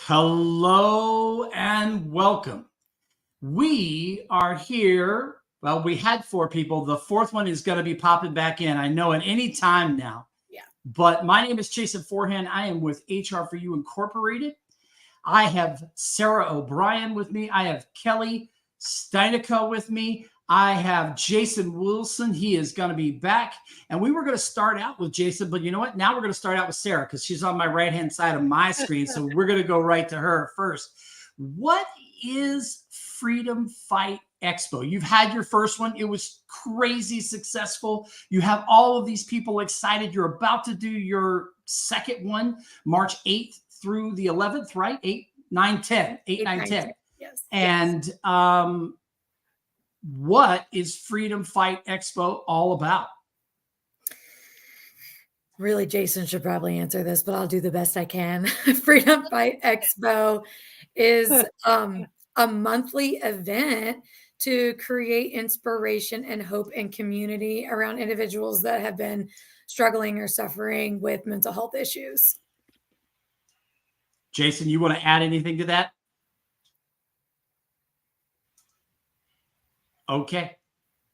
Hello and welcome. We are here. Well, we had 4 people. The 4th one is going to be popping back in. I know at any time now. Yeah. But my name is Jason Forehand. I am with HR for You Incorporated. I have Sarah O'Brien with me. I have Kelle Steinecke with me. I have Jason Wilson. He is going to be back. And we were going to start out with Jason, but you know what? Now we're going to start out with Sarah because she's on my right-hand side of my screen. So we're going to go right to her first. What is Freedom Fight Expo? You've had your first one. It was crazy successful. You have all of these people excited. You're about to do your second one, March 8th through the 11th, right? 8, 9, 10. 8, 9, 10. Yes. And what is Freedom Fight Expo all about? Really, Jason should probably answer this, but I'll do the best I can. Freedom Fight Expo is a monthly event to create inspiration and hope and community around individuals that have been struggling or suffering with mental health issues. Jason, you want to add anything to that? Okay.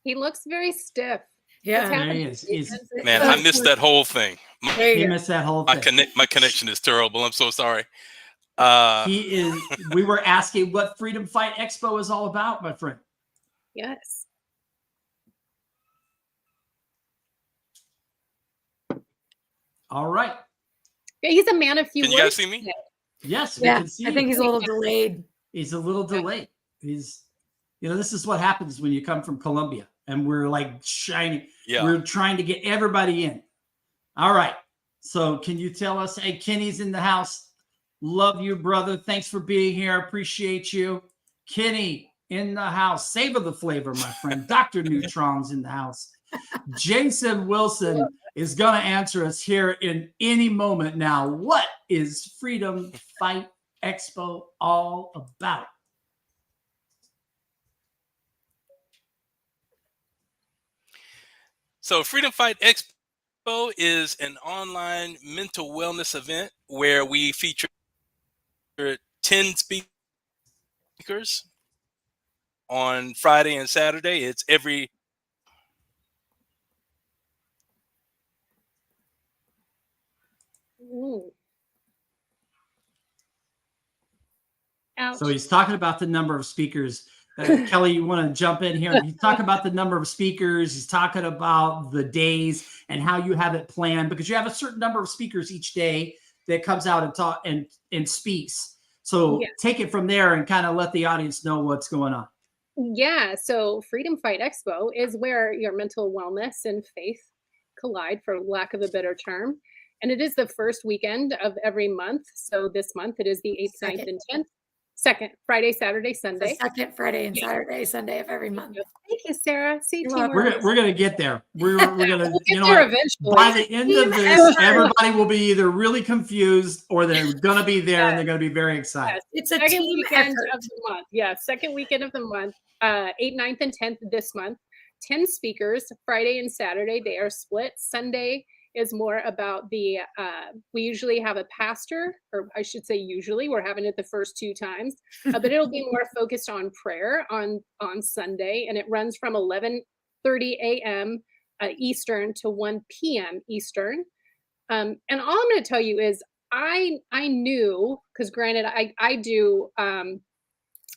He looks very stiff. Yeah, there he is. Man, I missed that whole thing. He missed that whole thing. My connection is terrible. I'm so sorry. We were asking what Freedom Fight Expo is all about, my friend. Yes. All right. Yeah, he's a man of few words. Can you guys see me? Yes, yeah. we can see I think he's a little delayed. He's a little delayed. This is what happens when you come from Colombia and we're like shining. Yeah. We're trying to get everybody in. All right. So can you tell us, hey, Kenny's in the house. Love you, brother. Thanks for being here. Appreciate you. Kenny in the house. Savor the flavor, my friend. Dr. Neutron's in the house. Jason Wilson is going to answer us here in any moment now. What is Freedom Fight Expo all about? So Freedom Fight Expo is an online mental wellness event where we feature 10 speakers on Friday and Saturday. It's every So he's talking about the number of speakers. Kelle, you want to jump in here? He's talking about the number of speakers. He's talking about the days and how you have it planned, because you have a certain number of speakers each day that comes out and talk and speaks. So take it from there and kind of let the audience know what's going on. Yeah. So Freedom Fight Expo is where your mental wellness and faith collide, for lack of a better term. And it is the first weekend of every month. So this month it is the 8th, 9th, and 10th. Second Friday, Saturday, Sunday. The second Friday and Saturday, Sunday of every month. Thank you, Sarah. See, we're gonna get there. We're gonna we'll get there eventually. By the end of this, everybody will be either really confused or they're gonna be there and they're gonna be very excited. Yes. It's a second weekend of the month. Yeah, second weekend of the month. 8th, 9th, and 10th this month. 10 speakers. Friday and Saturday they are split. Sunday is more about we usually have a pastor, or I should say usually, we're having it the first 2 times, but it'll be more focused on prayer on Sunday, and it runs from 11:30 a.m. Eastern to 1 p.m. Eastern. And all I'm going to tell you is I knew, because granted, I do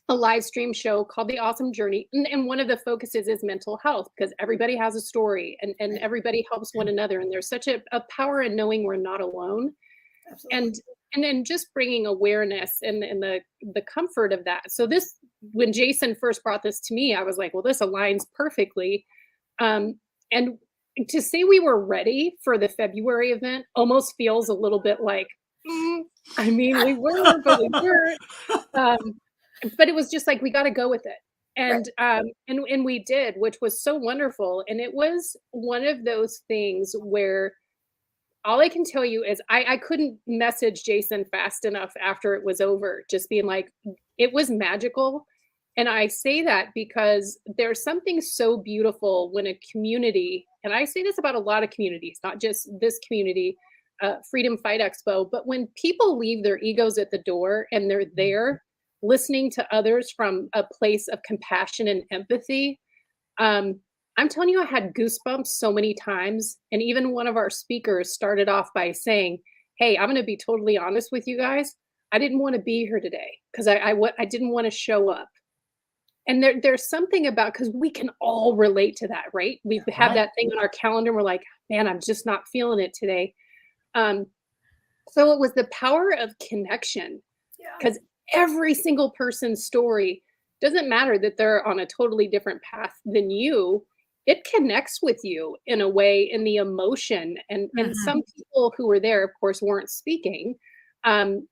a live stream show called The Awesome Journey. And one of the focuses is mental health, because everybody has a story and everybody helps one another. And there's such a power in knowing we're not alone. Absolutely. And then just bringing awareness and the comfort of that. So when Jason first brought this to me, I was like, well, this aligns perfectly. And to say we were ready for the February event almost feels a little bit like, I mean, we were, but we weren't. But it was just like, we got to go with it. And, and we did, which was so wonderful. And it was one of those things where all I can tell you is I couldn't message Jason fast enough after it was over, just being like, it was magical. And I say that because there's something so beautiful when a community, and I say this about a lot of communities, not just this community, Freedom Fight Expo. But when people leave their egos at the door and they're there listening to others from a place of compassion and empathy, I'm telling you, I had goosebumps so many times. And even one of our speakers started off by saying, "Hey, I'm going to be totally honest with you guys. I didn't want to be here today because I didn't want to show up." And there's something about, because we can all relate to that, right? We have Right. that thing on our calendar. And we're like, man, I'm just not feeling it today. Um, so it was the power of connection, Yeah. because every single person's story doesn't matter that they're on a totally different path than you. It connects with you in a way, in the emotion. And some people who were there, of course, weren't speaking. And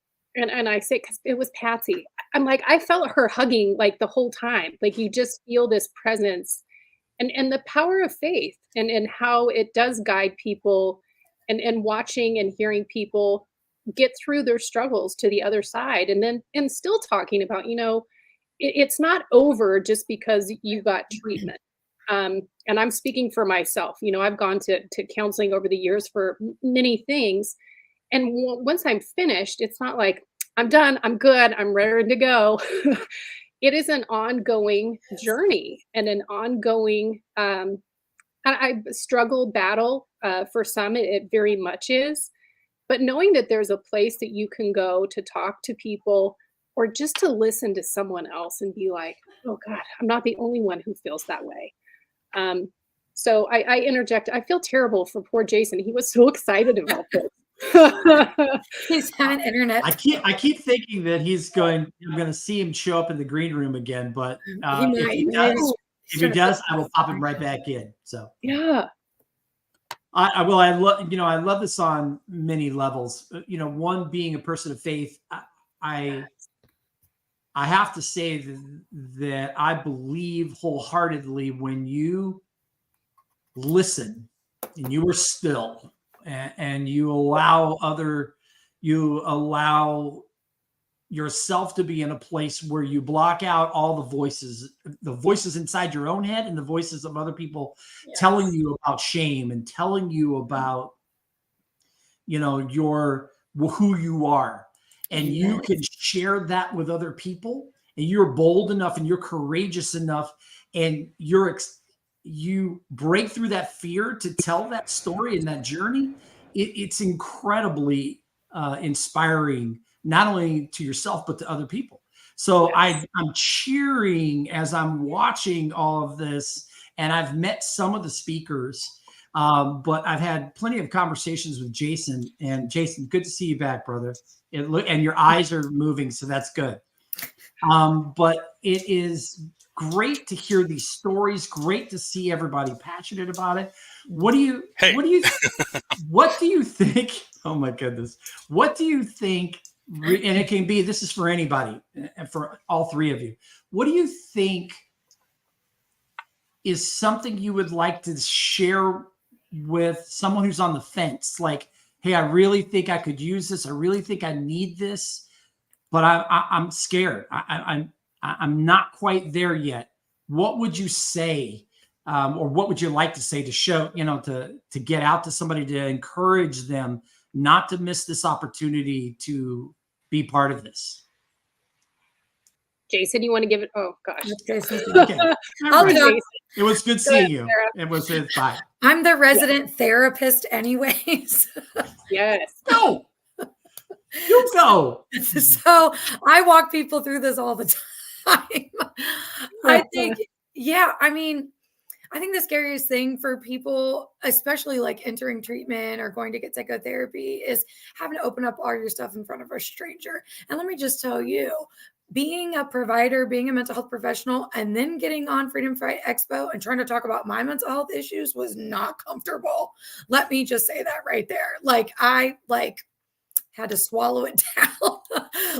I say, because it was Patsy, I'm like, I felt her hugging like the whole time. Like, you just feel this presence and the power of faith and how it does guide people, and watching and hearing people get through their struggles to the other side, and still talking about, it's not over just because you got treatment. And I'm speaking for myself. I've gone to counseling over the years for many things. And once I'm finished, it's not like I'm done, I'm good, I'm ready to go. It is an ongoing journey and an ongoing I struggle battle. For some, it very much is. But knowing that there's a place that you can go to talk to people, or just to listen to someone else and be like, oh God, I'm not the only one who feels that way. So I interject. I feel terrible for poor Jason. He was so excited about this. He's having internet. I keep thinking that I'm going to see him show up in the green room again, but if he does, I will pop him right back in. So yeah. I love this on many levels. One, being a person of faith, I have to say that I believe wholeheartedly when you listen and you are still and you allow yourself to be in a place where you block out all the voices inside your own head and the voices of other people telling you about shame and telling you about, who you are. And you can share that with other people, and you're bold enough and you're courageous enough, and you break through that fear to tell that story and that journey. It's incredibly inspiring, not only to yourself, but to other people. So I'm cheering as I'm watching all of this, and I've met some of the speakers, but I've had plenty of conversations with Jason. And Jason, good to see you back, brother. And your eyes are moving, so that's good. But it is great to hear these stories. Great to see everybody passionate about it. What do you think? Oh my goodness. What do you think? And it can be, this is for anybody, for all three of you. What do you think is something you would like to share with someone who's on the fence? Like, hey, I really think I could use this. I really think I need this, but I'm scared. I'm not quite there yet. What would you say, or what would you like to say to show, to get out to somebody, to encourage them not to miss this opportunity to be part of this? Jason, you want to give it? Oh gosh. Okay. Right. It was good seeing you. It was fine. I'm the resident therapist anyways. Yes. Go. You go. So I walk people through this all the time. I think the scariest thing for people, especially like entering treatment or going to get psychotherapy, is having to open up all your stuff in front of a stranger. And let me just tell you, being a provider, being a mental health professional, and then getting on Freedom Fight Expo and trying to talk about my mental health issues was not comfortable. Let me just say that right there. I had to swallow it down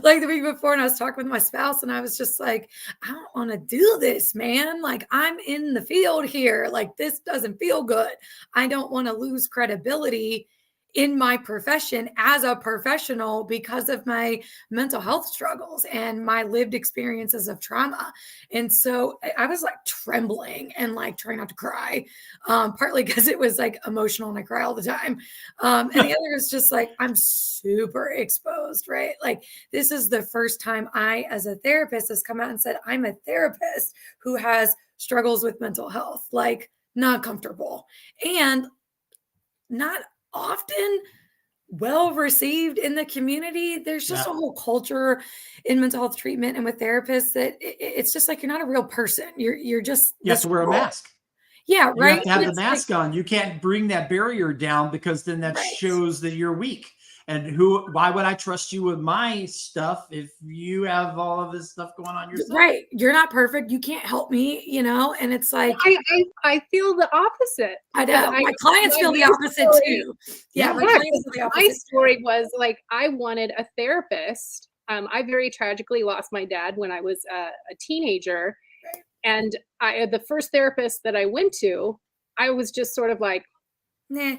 like the week before. And I was talking with my spouse and I was just like, I don't want to do this, man. Like, I'm in the field here. Like, this doesn't feel good. I don't want to lose credibility in my profession as a professional because of my mental health struggles and my lived experiences of trauma. And so I was like trembling and like trying not to cry, partly because it was like emotional and I cry all the time. And the other is just like, I'm super exposed, right? Like this is the first time I, as a therapist, has come out and said, I'm a therapist who has struggles with mental health, like not comfortable and not often well received in the community. There's just a whole culture in mental health treatment and with therapists that it's just like, you're not a real person. You're just, you have to wear a mask. Yeah. You Right. have to have the mask on. You can't bring that barrier down because then that shows that you're weak. And why would I trust you with my stuff if you have all of this stuff going on yourself? Right. You're not perfect. You can't help me, and it's like, I feel the opposite. I know my clients feel the opposite too. Yeah. My clients feel the opposite. My story was like, I wanted a therapist. I very tragically lost my dad when I was a teenager. Right. And the first therapist that I went to, I was just sort of like, nah.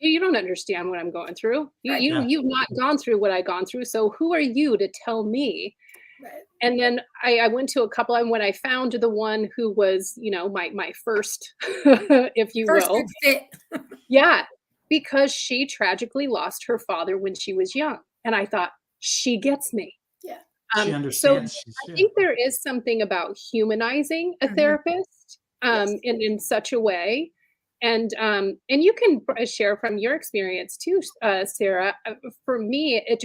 You don't understand what I'm going through. You've not gone through what I've gone through. So who are you to tell me? Right. And then I went to a couple, and when I found the one who was, my first, if you First will, good fit. yeah, because she tragically lost her father when she was young, and I thought, she gets me. Yeah, she understands. So I think there is something about humanizing a therapist in such a way. And you can share from your experience too, Sarah. For me, it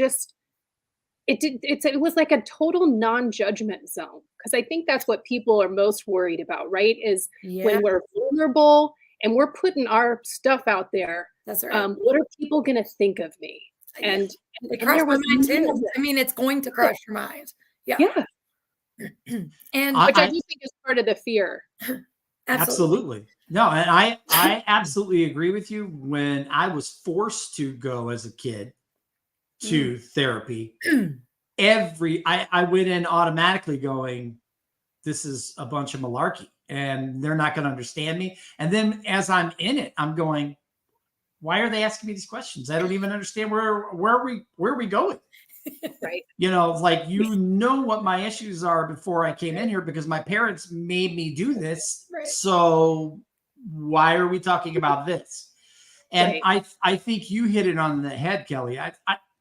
was like a total non-judgment zone, because I think that's what people are most worried about, right? Is when we're vulnerable and we're putting our stuff out there. That's right. What are people going to think of me? And it crossed my mind too. I mean, it's going to cross your mind. Yeah. And which I do think is part of the fear. Absolutely. No, and I absolutely agree with you. When I was forced to go as a kid to therapy, I went in automatically going, this is a bunch of malarkey and they're not going to understand me. And then as I'm in it, I'm going, why are they asking me these questions? I don't even understand where are we going? Right. Like, what my issues are before I came in here, because my parents made me do this. Right. So why are we talking about this? And I think you hit it on the head, Kelly.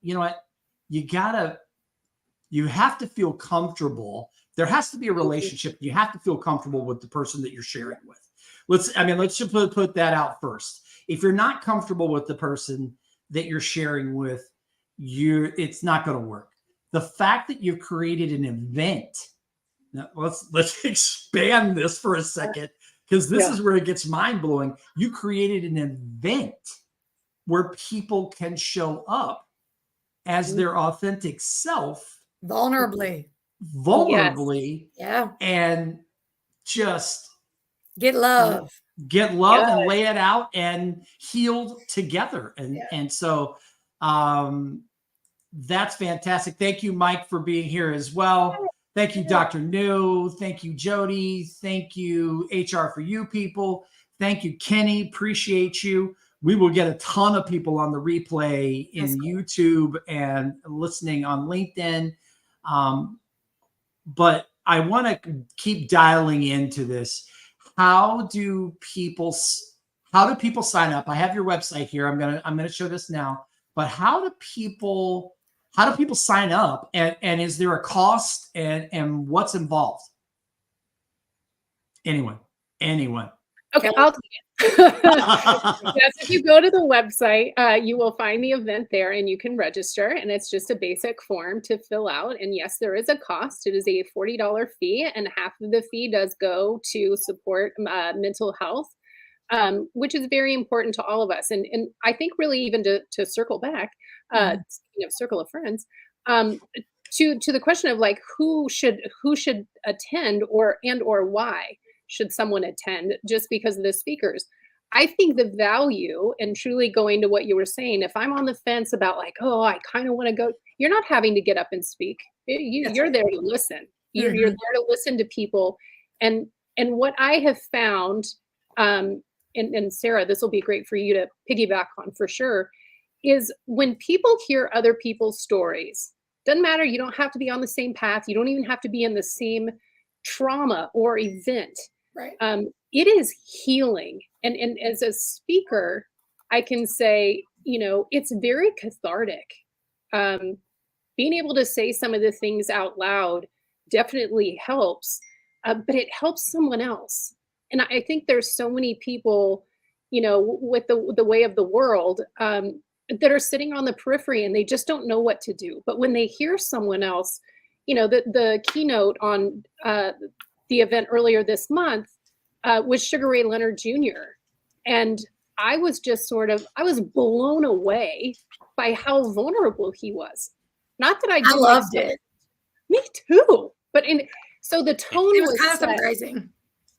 You know what? You have to feel comfortable. There has to be a relationship. You have to feel comfortable with the person that you're sharing with. Let's just put that out first. If you're not comfortable with the person that you're sharing with, it's not going to work. The fact that you've created an event. Now let's expand this for a second, because this is where it gets mind-blowing. You created an event where people can show up as their authentic self, vulnerably, and just get love and lay it out and heal together. And so that's fantastic. Thank you, Mike, for being here as well. Thank you, Dr. New. Thank you, Jody. Thank you, HR for You people. Thank you, Kenny. Appreciate you. We will get a ton of people on the replay in YouTube and listening on LinkedIn. But I want to keep dialing into this. How do people sign up? I have your website here. I'm gonna show this now. But how do people sign up? And is there a cost? And what's involved? Anyone? Okay, I'll take it. Yes, if you go to the website, you will find the event there, and you can register. And it's just a basic form to fill out. And yes, there is a cost. It is a $40 fee, and half of the fee does go to support mental health, which is very important to all of us. And I think really even to circle back, circle of friends, to the question of like who should attend or why should someone attend just because of the speakers. I think the value in truly going to what you were saying, if I'm on the fence about like, oh, I kind of want to go, you're not having to get up and speak. You're there to listen. You're there to listen to people. And what I have found, and Sarah, this will be great for you to piggyback on for sure, is when people hear other people's stories, doesn't matter, you don't have to be on the same path, you don't even have to be in the same trauma or event. Right. It is healing. And as a speaker, I can say, it's very cathartic. Being able to say some of the things out loud definitely helps, but it helps someone else. And I think there's so many people, with the way of the world, that are sitting on the periphery and they just don't know what to do. But when they hear someone else, the keynote on the event earlier this month was Sugar Ray Leonard Jr. And I was just I was blown away by how vulnerable he was. Not that I loved it. Me too. But so the tone was kind of surprising.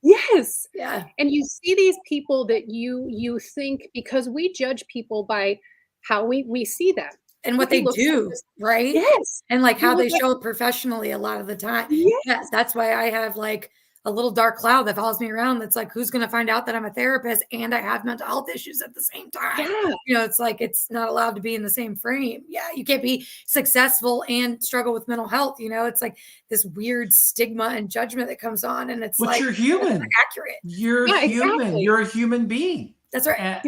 Yes. Yeah. And you see these people that you think, because we judge people by how we see them. And what they do, right? Yes. And like how they show up professionally a lot of the time. Yes. That's why I have like a little dark cloud that follows me around. That's like, who's going to find out that I'm a therapist and I have mental health issues at the same time? Yeah. It's like, it's not allowed to be in the same frame. Yeah. You can't be successful and struggle with mental health. It's like this weird stigma and judgment that comes on. And it's but you're human. Accurate. You're human. Exactly. You're a human being. That's right.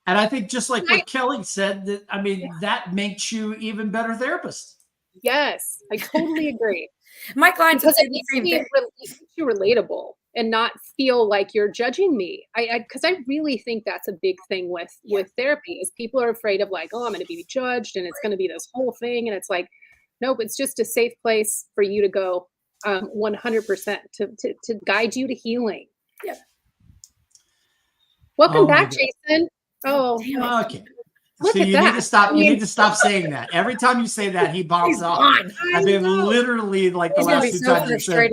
And I think just like what Kelle said, that makes you even better therapist. Yes, I totally agree. My clients because say it the makes same thing. you relatable and not feel like you're judging me. Because I really think that's a big thing with therapy is people are afraid of like, oh, I'm going to be judged and it's going to be this whole thing. And it's like, nope, it's just a safe place for you to go 100% to guide you to healing. Yeah. Welcome back, Jason. Oh, okay. So you need to stop. You need to stop saying that. Every time you say that, he bops off. I mean, literally, like the last two times you said.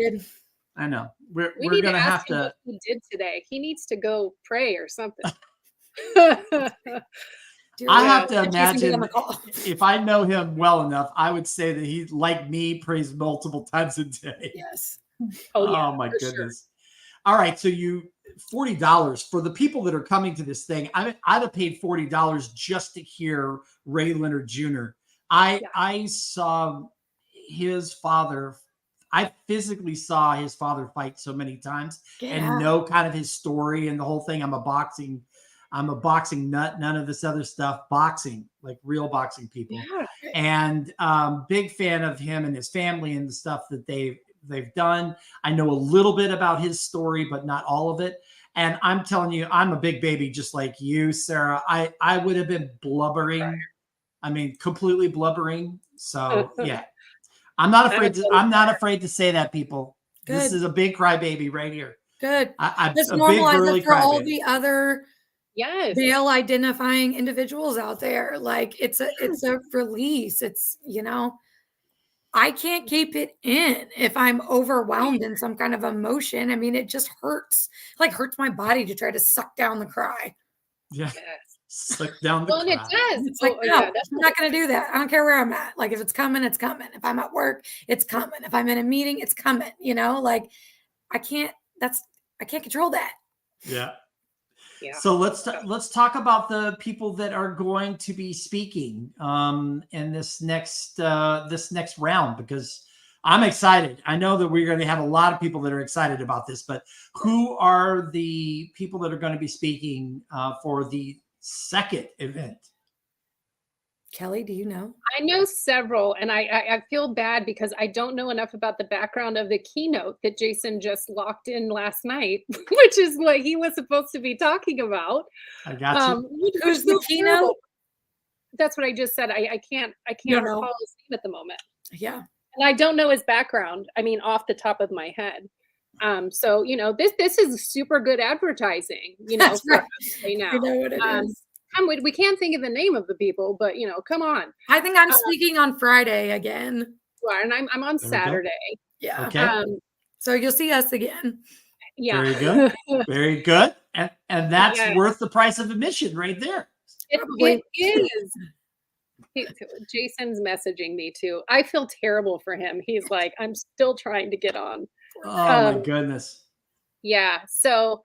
I know. We're gonna have to. What he did today. He needs to go pray or something. I have to imagine if I know him well enough, I would say that he, like me, prays multiple times a day. Yes. Oh my goodness. Sure. All right, so $40 for the people that are coming to this thing. I'd have paid $40 just to hear Ray Leonard Jr. I saw his father. I physically saw his father fight so many times and know kind of his story and the whole thing. I'm a boxing nut. None of this other stuff. Boxing, like real boxing people. Yeah. And big fan of him and his family and the stuff that they've done. I know a little bit about his story, but not all of it. And I'm telling you, I'm a big baby, just like you, Sarah. I would have been blubbering. Right. I mean, completely blubbering. So yeah, I'm not afraid to say that, people. Good. This is a big crybaby right here. Good. I'm just a normalize big girly it for all crybaby. the other male identifying individuals out there. Like it's a release. It's, I can't keep it in if I'm overwhelmed in some kind of emotion. I mean, it just hurts. Like hurts my body to try to suck down the cry. Yeah. Suck down the cry. Well, it does. It's like, no, I'm not going to do that. I don't care where I'm at. Like if it's coming, it's coming. If I'm at work, it's coming. If I'm in a meeting, it's coming. Like I can't control that. Yeah. Yeah. So let's talk about the people that are going to be speaking in this next round, because I'm excited. I know that we're going to have a lot of people that are excited about this, but who are the people that are going to be speaking for the second event? Kelle, do you know? I know several, and I feel bad because I don't know enough about the background of the keynote that Jason just locked in last night, which is what he was supposed to be talking about. I got you. Who's the keynote? That's what I just said. I can't recall his name at the moment. Yeah. And I don't know his background. I mean, off the top of my head. So this is super good advertising. That's right. Now. You know what it is. We can't think of the name of the people, but come on. I think I'm speaking on Friday again. Well, and I'm on Saturday. Yeah. Okay. So you'll see us again. Yeah. Very good. Very good. And that's worth the price of admission right there. It is. Jason's messaging me too. I feel terrible for him. He's like, I'm still trying to get on. Oh my goodness. Yeah. So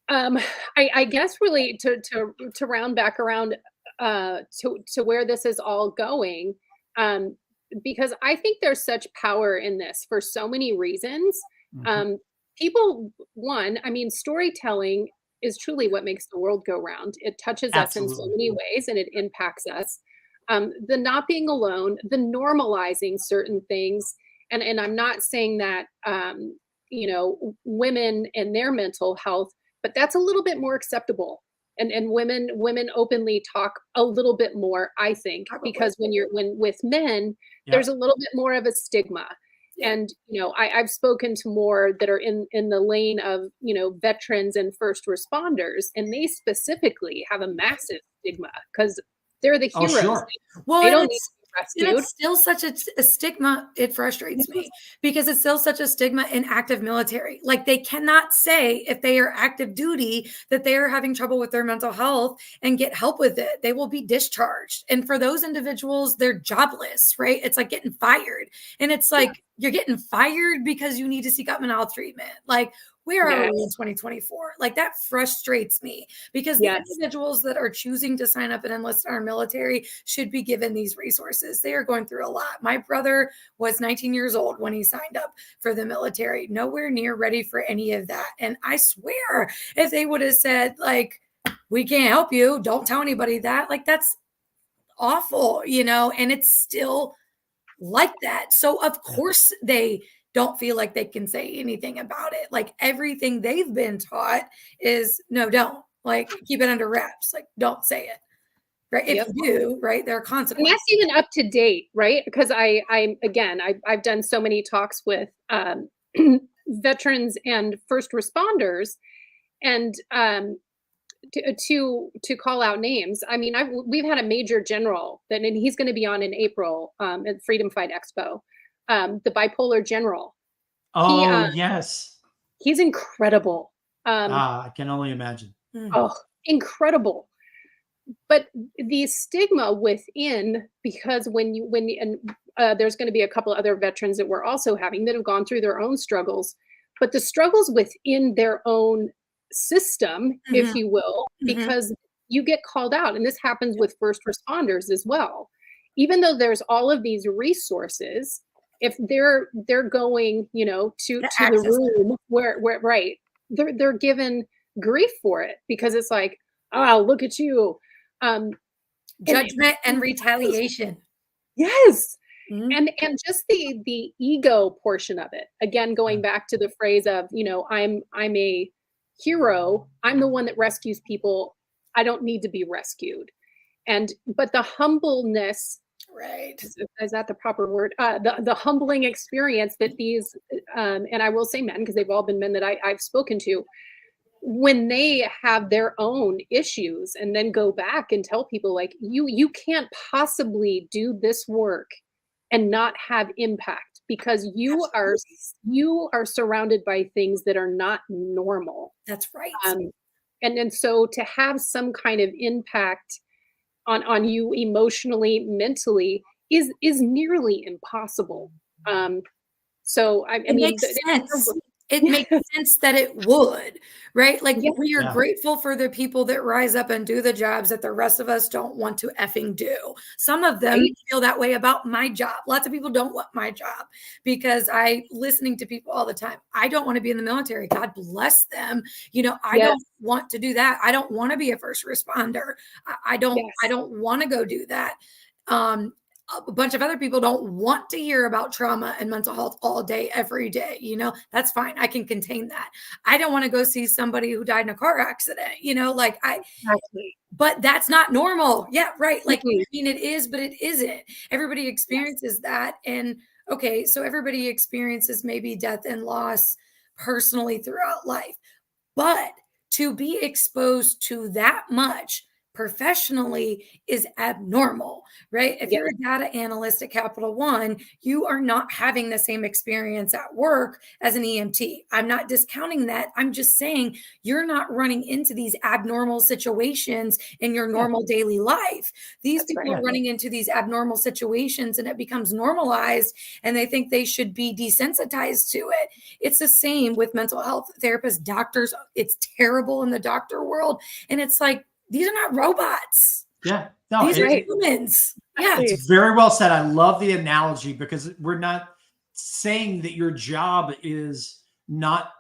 I guess really to round back around, to where this is all going, because I think there's such power in this for so many reasons. People, one, I mean, storytelling is truly what makes the world go round. It touches us in so many ways, and it impacts us. The not being alone, the normalizing certain things, and I'm not saying that women and their mental health, but that's a little bit more acceptable. And women openly talk a little bit more, I think, because when with men, there's a little bit more of a stigma. And, I've spoken to more that are in the lane of, veterans and first responders, and they specifically have a massive stigma because they're the heroes. Sure. Well, they don't need to be rescued. It's still such a stigma. It frustrates me because it's still such a stigma in active military. Like, they cannot say if they are active duty that they are having trouble with their mental health and get help with it. They will be discharged. And for those individuals, they're jobless, right? It's like getting fired. And it's like, you're getting fired because you need to seek out mental health treatment. Like, where are we in 2024? Like, that frustrates me because the individuals that are choosing to sign up and enlist in our military should be given these resources. They are going through a lot. My brother was 19 years old when he signed up for the military, nowhere near ready for any of that. And I swear, if they would have said, like, we can't help you, don't tell anybody that, like, that's awful, and it's still like that. So of course they don't feel like they can say anything about it. Like, everything they've been taught is no, don't, like, keep it under wraps. Like, don't say it. Right. If you do, right, there are consequences. And that's even up to date, right? Because I've done so many talks with veterans and first responders, and to call out names. I mean, we've had a major general and he's going to be on in April at Freedom Fight Expo. The bipolar general. Yes. He's incredible. I can only imagine. Oh, incredible. But the stigma within, because there's going to be a couple other veterans that we're also having that have gone through their own struggles, but the struggles within their own system, if you will, because you get called out, and this happens with first responders as well. Even though there's all of these resources, if they're going, to the room where right, they're given grief for it because it's like, oh, look at you. Judgment and retaliation. Yes. And just the ego portion of it. Again, going back to the phrase of, I'm a hero. I'm the one that rescues people. I don't need to be rescued. But the humbleness, right? Is that the proper word? The humbling experience that these, and I will say men, because they've all been men that I've spoken to, when they have their own issues and then go back and tell people, like, you can't possibly do this work and not have impact because you are surrounded by things that are not normal. That's right. And so to have some kind of impact on you emotionally, mentally is nearly impossible. So I mean, makes sense. It makes sense that it would, right? Like, we are grateful for the people that rise up and do the jobs that the rest of us don't want to effing do. Some of them feel that way about my job. Lots of people don't want my job because listening to people all the time. I don't want to be in the military. God bless them. I don't want to do that. I don't want to be a first responder. I don't want to go do that. A bunch of other people don't want to hear about trauma and mental health all day, every day. That's fine. I can contain that. I don't want to go see somebody who died in a car accident, but that's not normal. Yeah. Right. Like, I mean, it is, but it isn't. Everybody experiences that. And okay, so everybody experiences maybe death and loss personally throughout life, but to be exposed to that much professionally is abnormal, right? If you're a data analyst at Capital One, you are not having the same experience at work as an EMT. I'm not discounting that. I'm just saying you're not running into these abnormal situations in your normal daily life. These people are running into these abnormal situations and it becomes normalized and they think they should be desensitized to it. It's the same with mental health therapists, doctors. It's terrible in the doctor world. And it's like, these are not robots. Yeah. No, These are right. humans. Yeah. it's very well said. I love the analogy because we're not saying that your job is not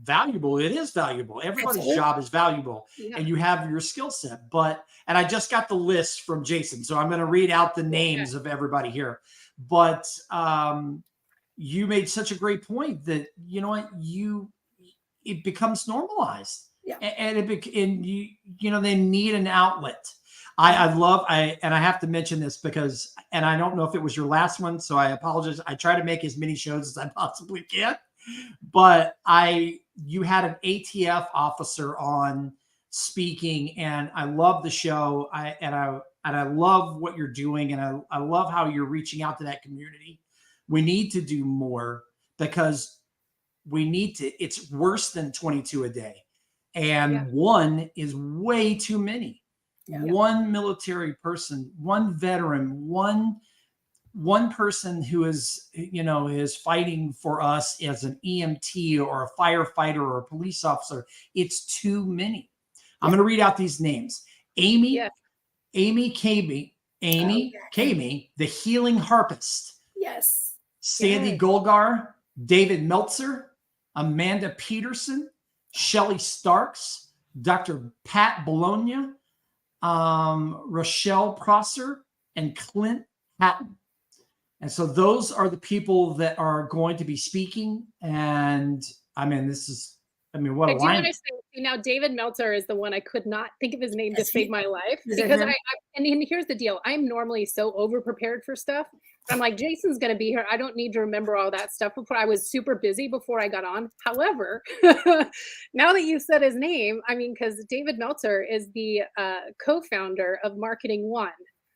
valuable. It is valuable. Everybody's Absolutely. job is valuable, Yeah. and you have your skill set. And I just got the list from Jason, so I'm going to read out the names of everybody here. But you made such a great point that, you know what, it becomes normalized. Yeah. And you they need an outlet. I have to mention this because, and I don't know if it was your last one, so I apologize. I try to make as many shows as I possibly can, but you had an ATF officer on speaking, and I love the show. I love what you're doing, and I love how you're reaching out to that community. We need to do more because it's worse than 22 a day. And one is way too many. Yeah. One military person, one veteran, one person who is fighting for us as an EMT or a firefighter or a police officer. It's too many. I'm going to read out these names. Amy Kamey, the healing harpist. Yes. Sandy Golgar, David Meltzer, Amanda Peterson, Shelley Starks, Dr. Pat Bologna, Rochelle Prosser, and Clint Hatton. And so those are the people that are going to be speaking. And what a line. I do want to say, now David Meltzer is the one I could not think of his name to save my life, because and here's the deal. I'm normally so over prepared for stuff. I'm like, Jason's going to be here. I don't need to remember all that stuff before. I was super busy before I got on. However, now that you said his name, because David Meltzer is the co-founder of Marketing One,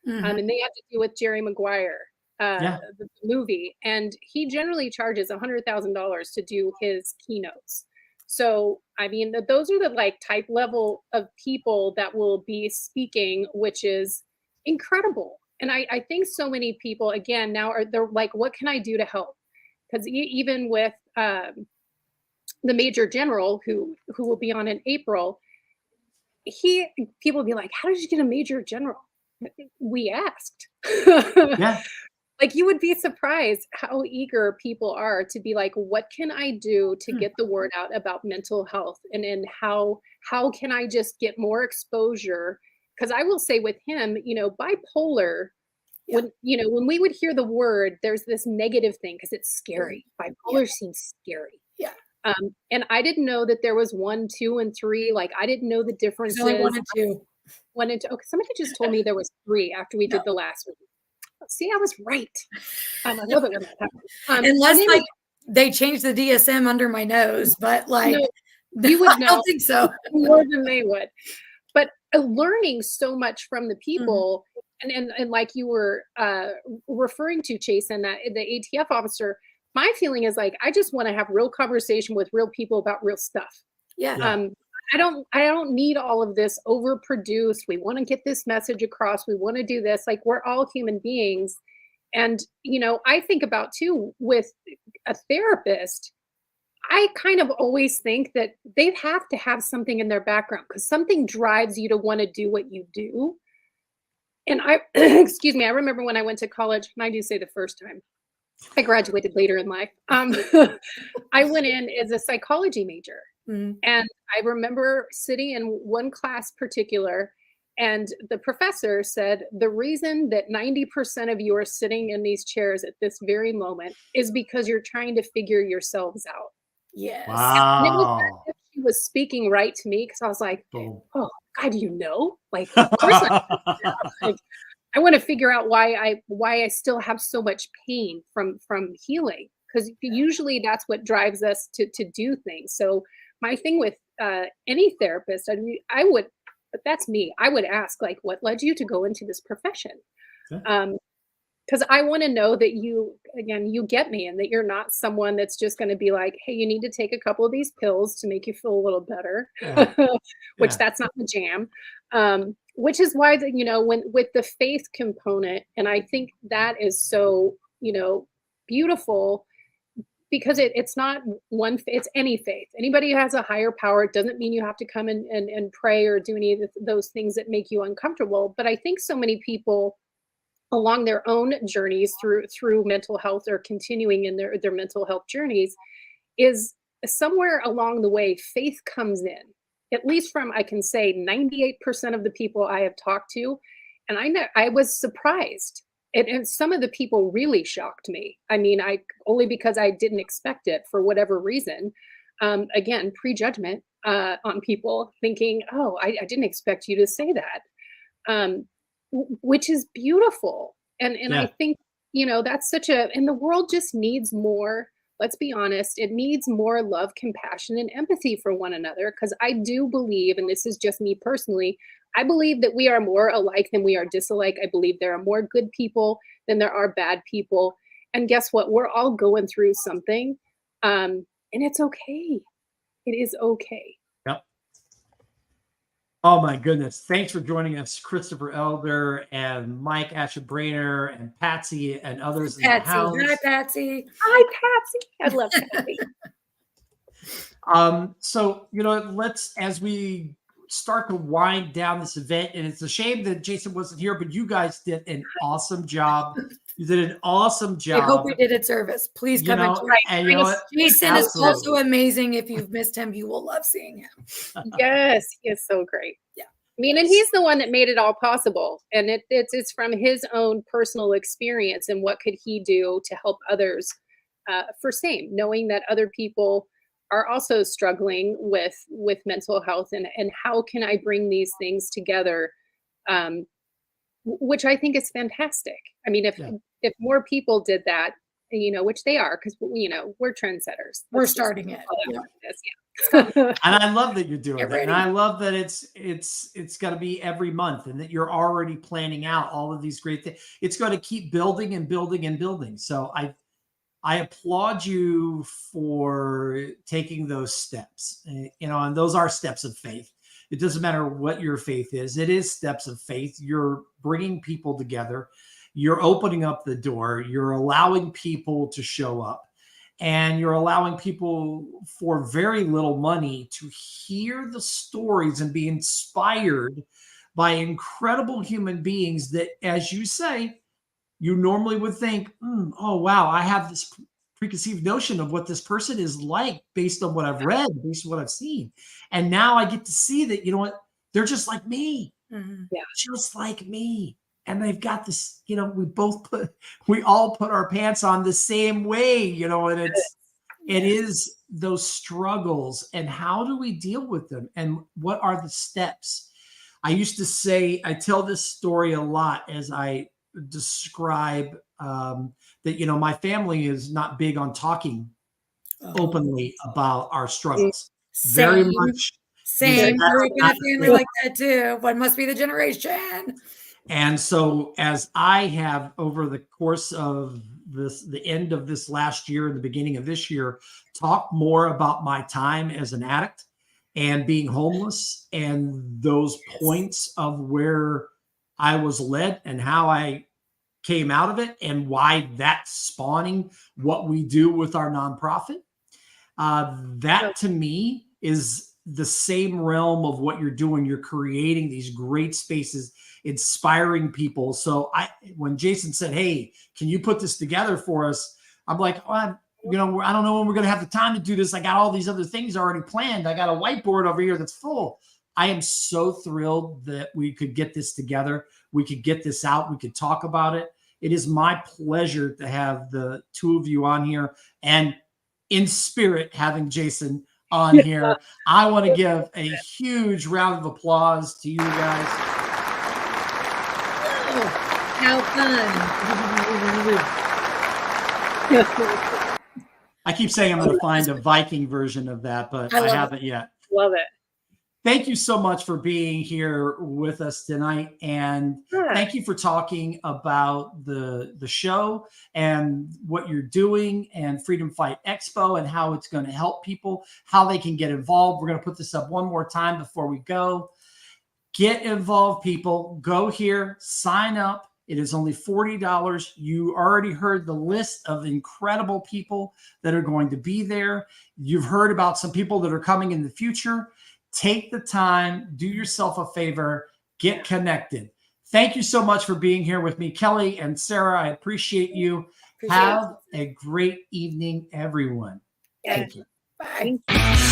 and they have to do with Jerry Maguire, the movie, and he generally charges $100,000 to do his keynotes. So, those are the type level of people that will be speaking, which is incredible. And I think so many people, again, now they're like, what can I do to help? Because even with the Major General who will be on in April, people will be like, how did you get a Major General? We asked. Yeah. You would be surprised how eager people are to be like, what can I do to get the word out about mental health? And how can I just get more exposure? Because I will say with him, bipolar, when we would hear the word, there's this negative thing because it's scary. Bipolar seems scary. Yeah. And I didn't know that there was 1, 2, and 3. I didn't know the differences. Only 1 and 2. 1 and 2. Okay, somebody just told me there was 3 after we did the last one. See, I was right. I love it when that happens. Unless they changed the DSM under my nose, but no, you would know. I don't think so. More than they would. But learning so much from the people, and like you were referring to, Jason, that the ATF officer, my feeling is I just want to have real conversation with real people about real stuff. Yeah. I don't need all of this overproduced. We want to get this message across. We want to do this. We're all human beings. And, I think about too, with a therapist, I kind of always think that they have to have something in their background because something drives you to want to do what you do. And excuse me, I remember when I went to college, and I do say the first time, I graduated later in life. I went in as a psychology major. And I remember sitting in one class particular, and the professor said, the reason that 90% of you are sitting in these chairs at this very moment is because you're trying to figure yourselves out. Yes. Wow. And it was as if she was speaking right to me, because I was like, oh, God, of course I want to figure out why I still have so much pain from healing, because usually that's what drives us to do things. So my thing with any therapist, I would, but that's me. I would ask, what led you to go into this profession? Because I want to know that you get me, and that you're not someone that's just going to be like, hey, you need to take a couple of these pills to make you feel a little better, which that's not the jam. Which is why when with the faith component, and I think that is so beautiful, because it's not one, it's any faith. Anybody who has a higher power, it doesn't mean you have to come and pray or do any of those things that make you uncomfortable. But I think so many people along their own journeys through mental health, or continuing in their mental health journeys, is somewhere along the way, faith comes in, at least from, I can say 98% of the people I have talked to. And I was surprised. And some of the people really shocked me. I mean, only because I didn't expect it for whatever reason. Again, prejudgment on people, thinking, oh, I didn't expect you to say that. Which is beautiful. And I think, that's and the world just needs more, let's be honest, it needs more love, compassion, and empathy for one another. Because I do believe, and this is just me personally, I believe that we are more alike than we are disalike. I believe there are more good people than there are bad people. And guess what? We're all going through something. And it's okay. It is okay. Yep. Oh my goodness. Thanks for joining us, Christopher Elder and Mike Asher-Brainer and Patsy and others in the house. Hi, Patsy. Hi, Patsy. I love Patsy. So, let's, as we start to wind down this event, and it's a shame that Jason wasn't here, but you guys did an awesome job. You did an awesome job. I hope we did it service. Please come and Jason is also amazing. If you've missed him, you will love seeing him. Yes, he is so great. Yeah. I mean, and he's the one that made it all possible. And it's from his own personal experience, and what could he do to help others for same, knowing that other people are also struggling with mental health, and how can I bring these things together, which I think is fantastic. I mean, if more people did that, which they are, because we're trendsetters. We're starting it. And I love that you're doing that, and I love that it's got to be every month, and that you're already planning out all of these great things. It's going to keep building and building and building. So I applaud you for taking those steps, and those are steps of faith. It doesn't matter what your faith is. It is steps of faith. You're bringing people together. You're opening up the door. You're allowing people to show up, and you're allowing people for very little money to hear the stories and be inspired by incredible human beings that, as you say, you normally would think, oh, wow, I have this preconceived notion of what this person is like based on what I've read, based on what I've seen. And now I get to see that, they're just like me, just like me. And they've got this, we all put our pants on the same way, and it is those struggles, and how do we deal with them? And what are the steps? I used to say, I tell this story a lot as I describe that my family is not big on talking openly about our struggles. Very much. Same. Grew up in a family like that too. One must be the generation. And so, as I have, over the course of the end of this last year and the beginning of this year, talked more about my time as an addict and being homeless, and those points of where I was led and how I came out of it, and why that's spawning what we do with our nonprofit. That to me is the same realm of what you're doing. You're creating these great spaces, inspiring people. So when Jason said, hey, can you put this together for us? I'm like, well, I don't know when we're going to have the time to do this. I got all these other things already planned. I got a whiteboard over here that's full. I am so thrilled that we could get this together. We could get this out. We could talk about it. It is my pleasure to have the two of you on here, and in spirit, having Jason on here. I want to give a huge round of applause to you guys. Oh, how fun. I keep saying I'm going to find a Viking version of that, but I haven't yet. Love it. Thank you so much for being here with us tonight. And thank you for talking about the show and what you're doing, and Freedom Fight Expo, and how it's going to help people, how they can get involved. We're going to put this up one more time before we go. Get involved, people. Go here, sign up. It is only $40. You already heard the list of incredible people that are going to be there. You've heard about some people that are coming in the future. Take the time, do yourself a favor, get connected. Thank you so much for being here with me, Kelle and Sarah. I appreciate you. Have a great evening, everyone. Yeah. Thank you. Bye. Thank you.